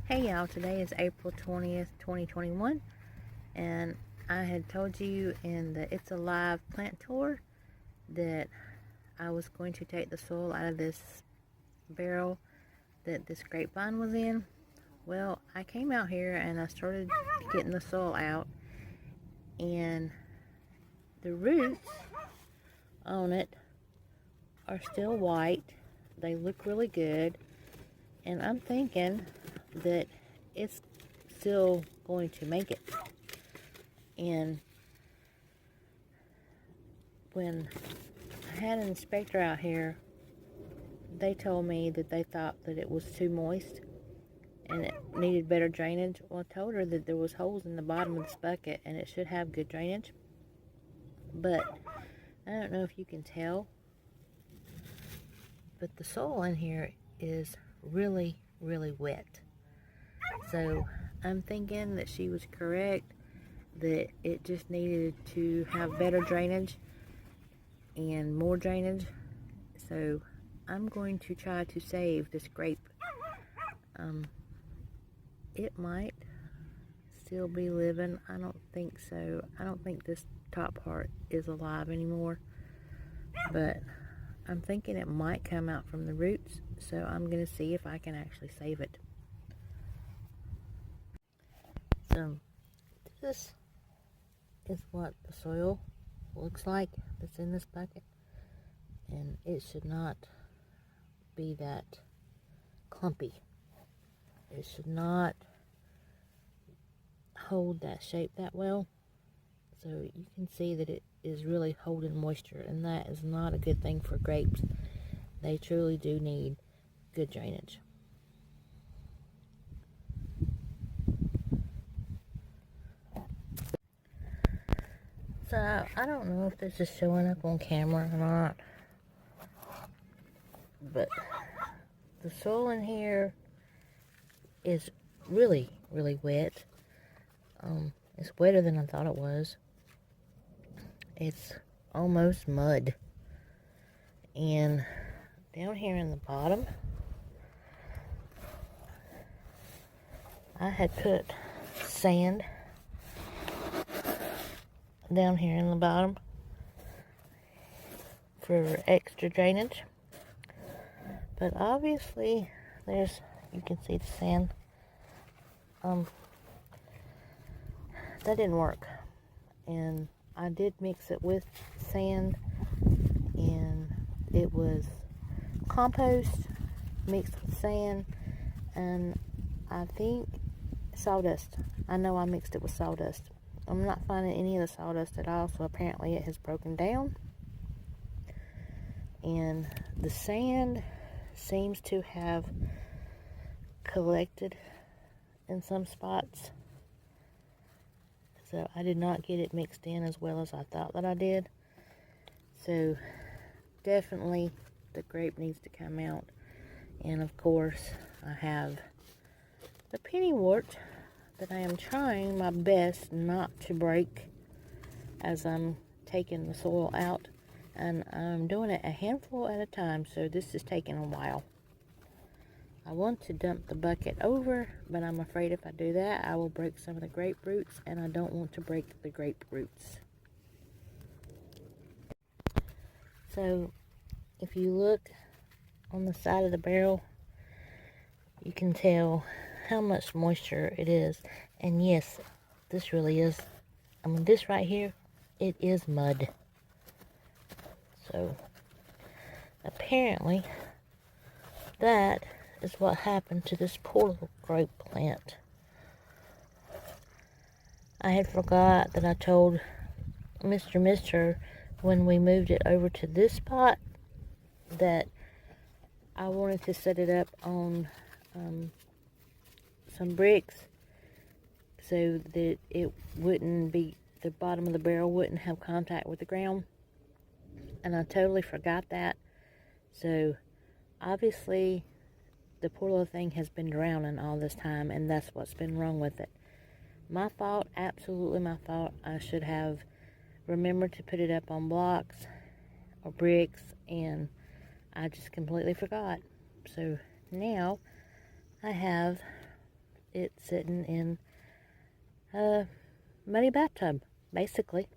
Hey y'all, today is April 20th, 2021, and I had told you in the It's Alive plant tour that I was going to take the soil out of this barrel that this grapevine was in. Well, I came out here and I started getting the soil out, and the roots on it are still white. They look really good, and I'm thinking that it's still going to make it. And when I had an inspector out here, they told me that they thought that it was too moist and it needed better drainage. Well, I told her that there was holes in the bottom of this bucket and it should have good drainage, but I don't know if you can tell, but the soil in here is really wet. So I'm thinking that she was correct, that it just needed to have better drainage and more drainage. So I'm going to try to save this grape. It might still be living. I don't think so. I don't think this top part is alive anymore, but I'm thinking it might come out from the roots, so I'm going to see if I can actually save it. So this is what the soil looks like that's in this bucket, and it should not be that clumpy. It should not hold that shape that well. So you can see that it is really holding moisture, and that is not a good thing for grapes. They truly do need good drainage. So I don't know if this is showing up on camera or not, but the soil in here is really wet. It's wetter than I thought it was. It's almost mud. And down here in the bottom, I had put sand down here in the bottom for extra drainage, but obviously you can see the sand. That didn't work, and I did mix it with sand, and it was compost mixed with sand, and I think sawdust. I know I mixed it with sawdust. I'm not finding any of the sawdust at all, so apparently it has broken down. And the sand seems to have collected in some spots. So I did not get it mixed in as well as I thought that I did. So definitely the grape needs to come out. And of course I have the pennywort that I am trying my best not to break as I'm taking the soil out, and I'm doing it a handful at a time, so this is taking a while. I want to dump the bucket over, but I'm afraid if I do that I will break some of the grape roots, and I don't want to break the grape roots. So if you look on the side of the barrel, you can tell how much moisture it is. And yes, this really is, this right here, it is mud. So apparently that is what happened to this poor little grape plant. I had forgot that I told Mr. when we moved it over to this spot that I wanted to set it up on some bricks so that it wouldn't be, the bottom of the barrel wouldn't have contact with the ground, and I totally forgot that. So obviously the poor little thing has been drowning all this time, and that's what's been wrong with it. My fault, absolutely my fault. I should have remembered to put it up on blocks or bricks, and I just completely forgot. So now I have it's sitting in a muddy bathtub, basically.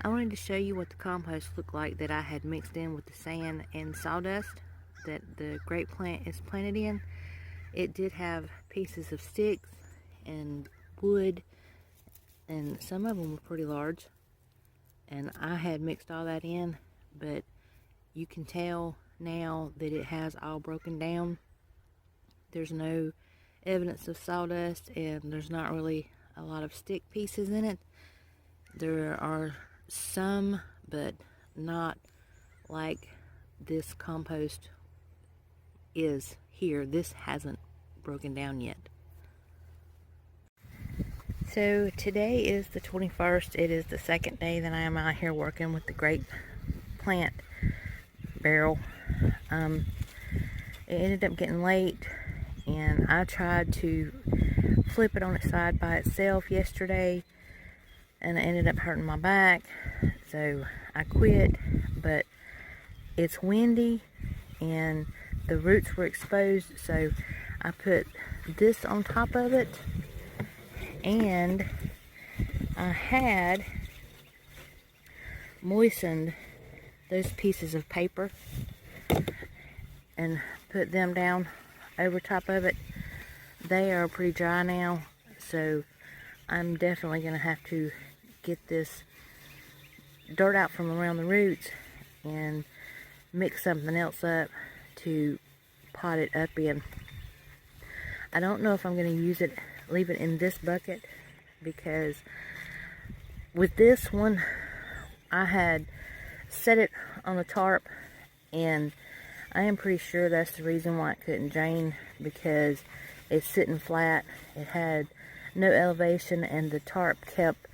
I wanted to show you what the compost looked like that I had mixed in with the sand and sawdust that the grape plant is planted in. It did have pieces of sticks and wood, and some of them were pretty large, and I had mixed all that in, but you can tell now that it has all broken down. There's no evidence of sawdust, and there's not really a lot of stick pieces in it. There are some, but not like this compost is here. This hasn't broken down yet. So today is the 21st. It is the second day that I am out here working with the grape plant barrel. It ended up getting late, and I tried to flip it on its side by itself yesterday, and I ended up hurting my back, so I quit. But it's windy and the roots were exposed, so I put this on top of it, and I had moistened those pieces of paper and put them down over top of it. They are pretty dry now, so I'm definitely going to have to get this dirt out from around the roots and mix something else up to pot it up in. I don't know if I'm going to leave it in this bucket, because with this one I had set it on a tarp, and I am pretty sure that's the reason why it couldn't drain, because it's sitting flat. It had no elevation, and the tarp kept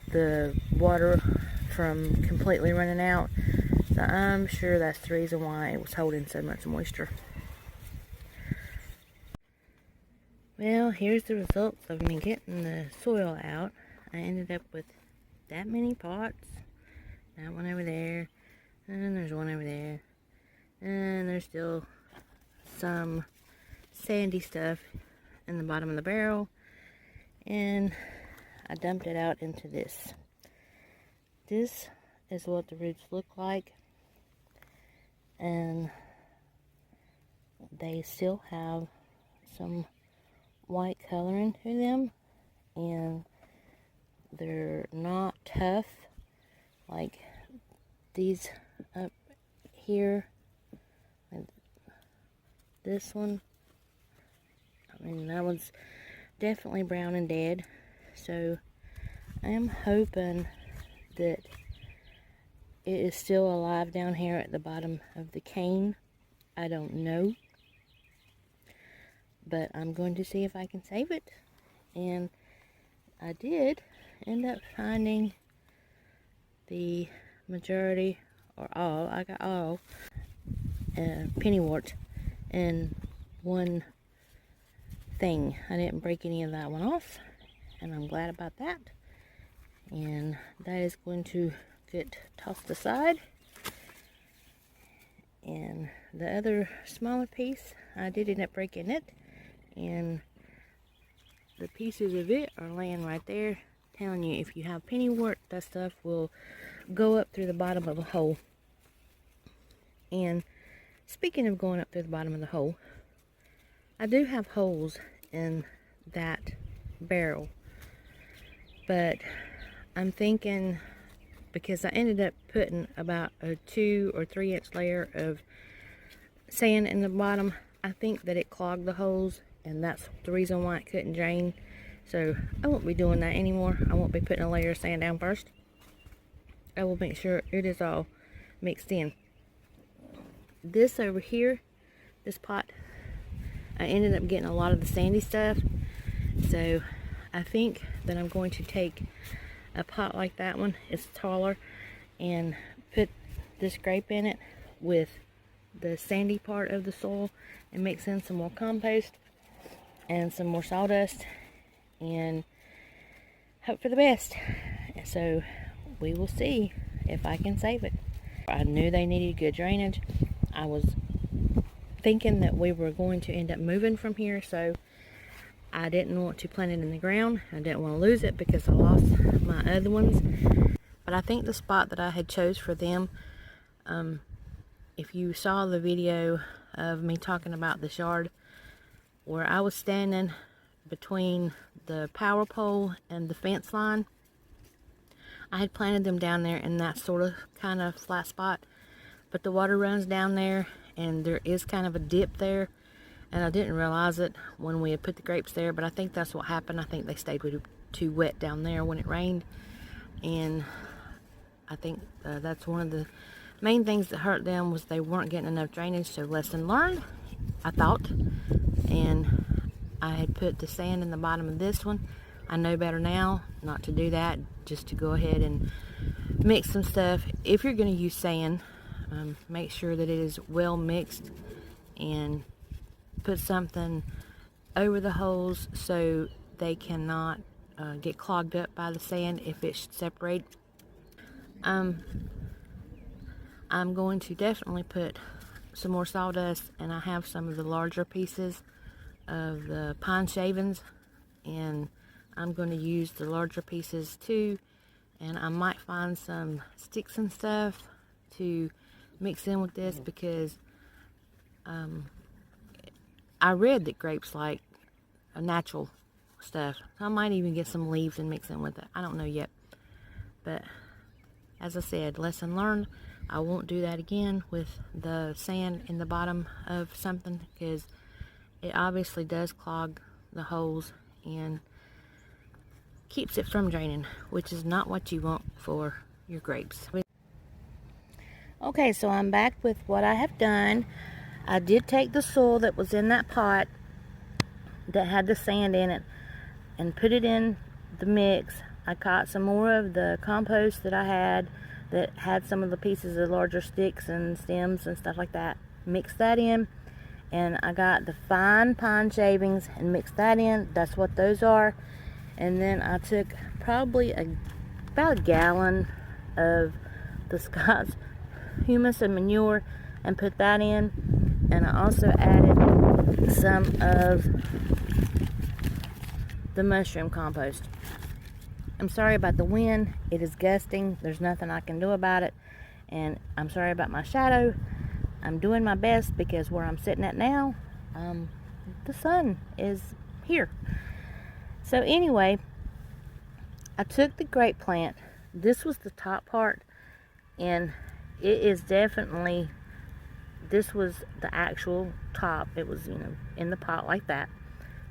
the water from completely running out. So I'm sure that's the reason why it was holding so much moisture. Well, here's the results of me getting the soil out. I ended up with that many pots. That one over there, and there's one over there, and there's still some sandy stuff in the bottom of the barrel, and I dumped it out into this. This is what the roots look like, and they still have some white coloring to them, and they're not tough like these up here. And this one, I mean, that one's definitely brown and dead, so I am hoping that it is still alive down here at the bottom of the cane. I don't know, but I'm going to see if I can save it. And I did end up finding the majority, or all, I got all pennywort in one thing. I didn't break any of that one off, and I'm glad about that. And that is going to get tossed aside. And the other smaller piece, I did end up breaking it, and the pieces of it are laying right there, telling you if you have pennywort, that stuff will go up through the bottom of a hole. And speaking of going up through the bottom of the hole, I do have holes in that barrel, but I'm thinking, because I ended up putting about a 2 or 3 inch layer of sand in the bottom, I think that it clogged the holes, and that's the reason why it couldn't drain. So I won't be doing that anymore. I won't be putting a layer of sand down first. I will make sure it is all mixed in. This over here, this pot, I ended up getting a lot of the sandy stuff, so I think that I'm going to take a pot like that one, it's taller, and put this grape in it with the sandy part of the soil, and mix in some more compost and some more sawdust, and hope for the best. So we will see if I can save it. I knew they needed good drainage. I was thinking that we were going to end up moving from here, so I didn't want to plant it in the ground. I didn't want to lose it because I lost my other ones. But I think the spot that I had chose for them, if you saw the video of me talking about this yard, where I was standing between the power pole and the fence line, I had planted them down there in that sort of kind of flat spot, but the water runs down there and there is kind of a dip there, and I didn't realize it when we had put the grapes there, but I think that's what happened. I think they stayed too wet down there when it rained, and I think that's one of the main things that hurt them, was they weren't getting enough drainage. So lesson learned, I thought, and I had put the sand in the bottom of this one. I know better now not to do that, just to go ahead and mix some stuff. If you're going to use sand, make sure that it is well mixed, and put something over the holes so they cannot get clogged up by the sand if it should separate. I'm going to definitely put some more sawdust, and I have some of the larger pieces of the pine shavings, and I'm going to use the larger pieces too, and I might find some sticks and stuff to mix in with this, because I read that grapes like a natural stuff. So I might even get some leaves and mix in with it. I don't know yet, but as I said, lesson learned. I won't do that again with the sand in the bottom of something, because it obviously does clog the holes and keeps it from draining, which is not what you want for your grapes. Okay, so I'm back with what I have done. I did take the soil that was in that pot that had the sand in it and put it in the mix. I caught some more of the compost that I had that had some of the pieces of larger sticks and stems and stuff like that. Mixed that in, and I got the fine pine shavings and mixed that in. That's what those are. And then I took probably about a gallon of the Scott's humus and manure and put that in, and I also added some of the mushroom compost. I'm sorry about the wind. It is gusting. There's nothing I can do about it, and I'm sorry about my shadow. I'm doing my best, because where I'm sitting at now, the sun is here. So anyway, I took the grape plant. This was the top part, and it is definitely, this was the actual top. It was, in the pot like that.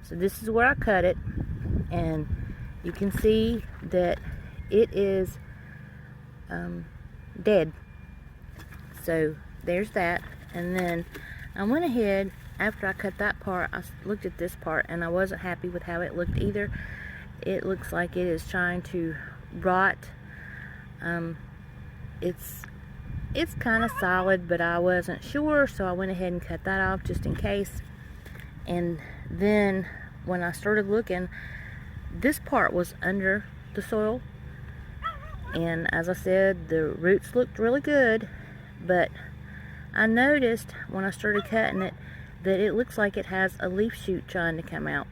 So this is where I cut it, and you can see that it is dead. So there's that. And then I went ahead, after I cut that part, I looked at this part, and I wasn't happy with how it looked either. It looks like it is trying to rot. It's kind of solid, but I wasn't sure, so I went ahead and cut that off just in case. And then when I started looking, this part was under the soil, and as I said, the roots looked really good, but I noticed when I started cutting it that it looks like it has a leaf shoot trying to come out.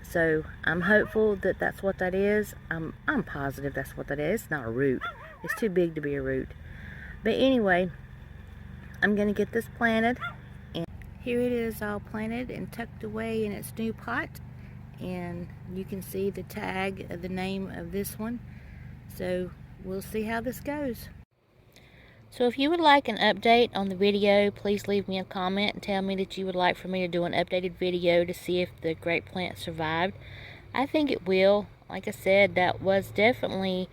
So I'm hopeful that that's what that is. I'm positive that's what that is. It's not a root. It's too big to be a root. But anyway, I'm going to get this planted. And here it is, all planted and tucked away in its new pot. And you can see the tag of the name of this one. So we'll see how this goes. So if you would like an update on the video, please leave me a comment and tell me that you would like for me to do an updated video to see if the grape plant survived. I think it will. Like I said, that was definitely,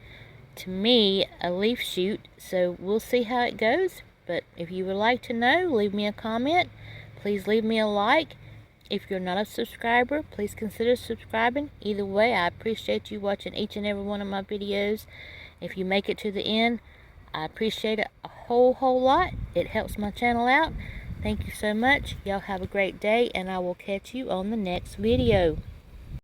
to me, a leaf shoot. So we'll see how it goes. But if you would like to know, leave me a comment. Please leave me a like. If you're not a subscriber, please consider subscribing. Either way, I appreciate you watching each and every one of my videos. If you make it to the end, I appreciate it a whole lot. It helps my channel out. Thank you so much. Y'all have a great day, and I will catch you on the next video.